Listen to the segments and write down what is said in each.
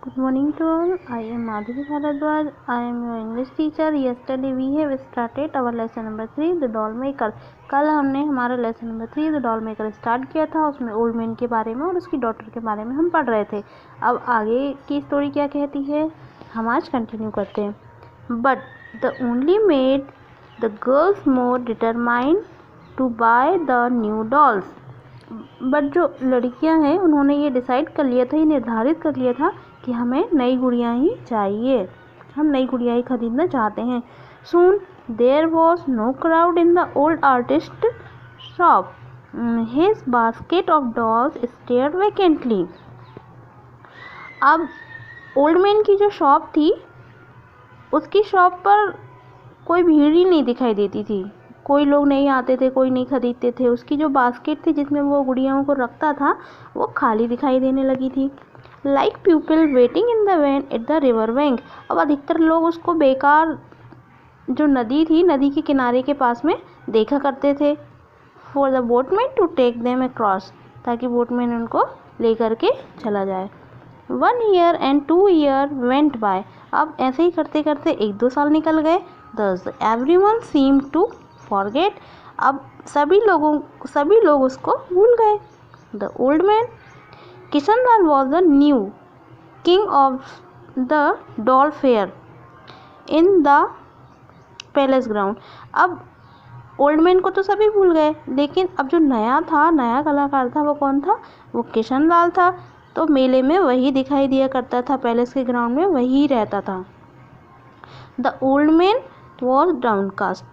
Good morning to all. I am Madhuri Bharadwaj. I am your English teacher. Yesterday we have started our lesson number 3, The Doll Maker. कल हमने हमारा lesson number 3 the doll maker start किया था। उसमें old man के बारे में और उसकी डॉटर के बारे में हम पढ़ रहे थे। अब आगे की स्टोरी क्या कहती है हम आज कंटिन्यू करते हैं। But the only made the girls more determined to buy the new dolls. But जो लड़कियां हैं उन्होंने ये डिसाइड कर लिया था, ये निर्धारित कर लिया था कि हमें नई गुड़ियाँ ही चाहिए, हम नई गुड़ियाँ ही खरीदना चाहते हैं। Soon there was no crowd in the old artist shop. His basket of dolls stared vacantly. अब ओल्ड मैन की जो शॉप थी उसकी शॉप पर कोई भीड़ ही नहीं दिखाई देती थी, कोई लोग नहीं आते थे, कोई नहीं खरीदते थे। उसकी जो बास्केट थी जिसमें वो गुड़ियाओं को रखता था वो खाली दिखाई देने लगी थी। Like people waiting in the van at the river bank. अब अधिकतर लोग उसको बेकार जो नदी थी, नदी के किनारे के पास में देखा करते थे। For the boatman to take them across, ताकि बोटमैन उनको लेकर के चला जाए। 1 year and 2 year went by। अब ऐसे ही करते करते 1-2 साल निकल गए। Thus everyone seemed to forget। अब सभी लोग उसको भूल गए। The old man Kishanlal was the new king of the doll fair in the palace ground। अब ओल्ड मैन को तो सभी भूल गए, लेकिन अब जो नया कलाकार था वो कौन था? वो किशनलाल था। तो मेले में वही दिखाई दिया करता था, पैलेस के ग्राउंड में वही रहता था। The old man was downcast.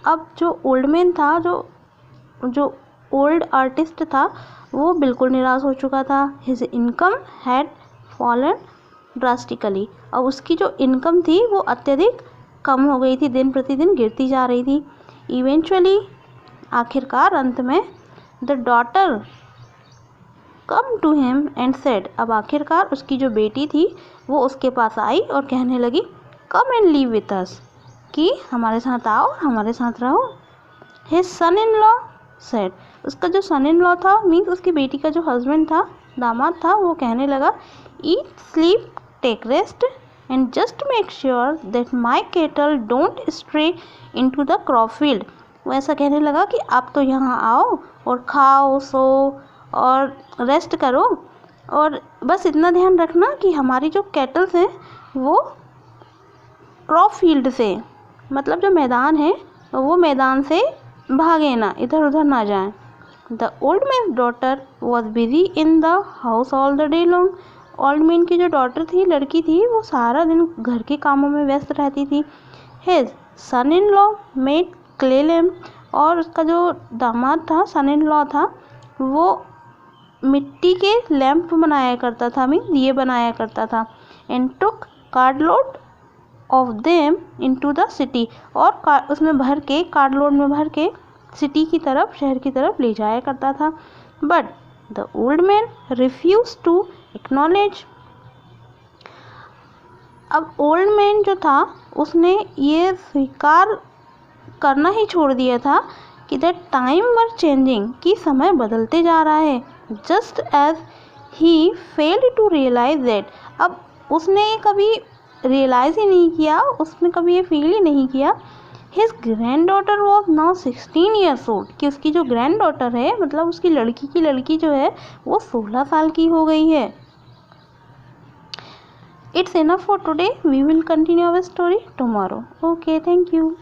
अब जो ओल्ड मैन था, जो ओल्ड आर्टिस्ट था, वो बिल्कुल निराश हो चुका था। His income had fallen drastically. अब उसकी जो इनकम थी वो अत्यधिक कम हो गई थी, दिन प्रतिदिन गिरती जा रही थी। इवेंचुअली आखिरकार अंत में the daughter come to him and said. अब आखिरकार उसकी जो बेटी थी वो उसके पास आई और कहने लगी come and live with us, कि हमारे साथ आओ और हमारे साथ रहो। His son in law said. उसका जो सन इन लॉ था, मीन्स उसकी बेटी का जो हस्बैंड था, दामाद था, वो कहने लगा eat sleep take rest and just make sure that my cattle don't stray into the crop field. वो ऐसा कहने लगा कि आप तो यहाँ आओ और खाओ, सो और रेस्ट करो, और बस इतना ध्यान रखना कि हमारी जो कैटल्स हैं वो क्रॉप फील्ड से, मतलब जो मैदान है वो मैदान से भागे ना, इधर उधर ना जाएं। The old man daughter was busy in the house all the day long. Old man की जो डॉटर थी, लड़की थी, वो सारा दिन घर के कामों में व्यस्त रहती थी। His son in law made clay lamp. और उसका जो दामाद था, सन इन लॉ था, वो मिट्टी के लैंप बनाया करता था, मीन दिए बनाया करता था। And took cartloads of them into the city. और उसमें भर के, कार्डलोड में भर के सिटी की तरफ, शहर की तरफ ले जाया करता था। But the old man refuse to acknowledge. अब ओल्ड मैन जो था उसने ये स्वीकार करना ही छोड़ दिया था कि दैट टाइम वर चेंजिंग, कि समय बदलते जा रहा है। Just as he failed to realise that. अब उसने कभी रियलाइज़ ही नहीं किया, उसने कभी ये फील ही नहीं किया। His grand daughter was now 16 years old, कि उसकी जो ग्रैंड डॉटर है, मतलब उसकी लड़की जो है वो 16 साल की हो गई है। It's enough for today, we will continue our story tomorrow. Okay, thank you.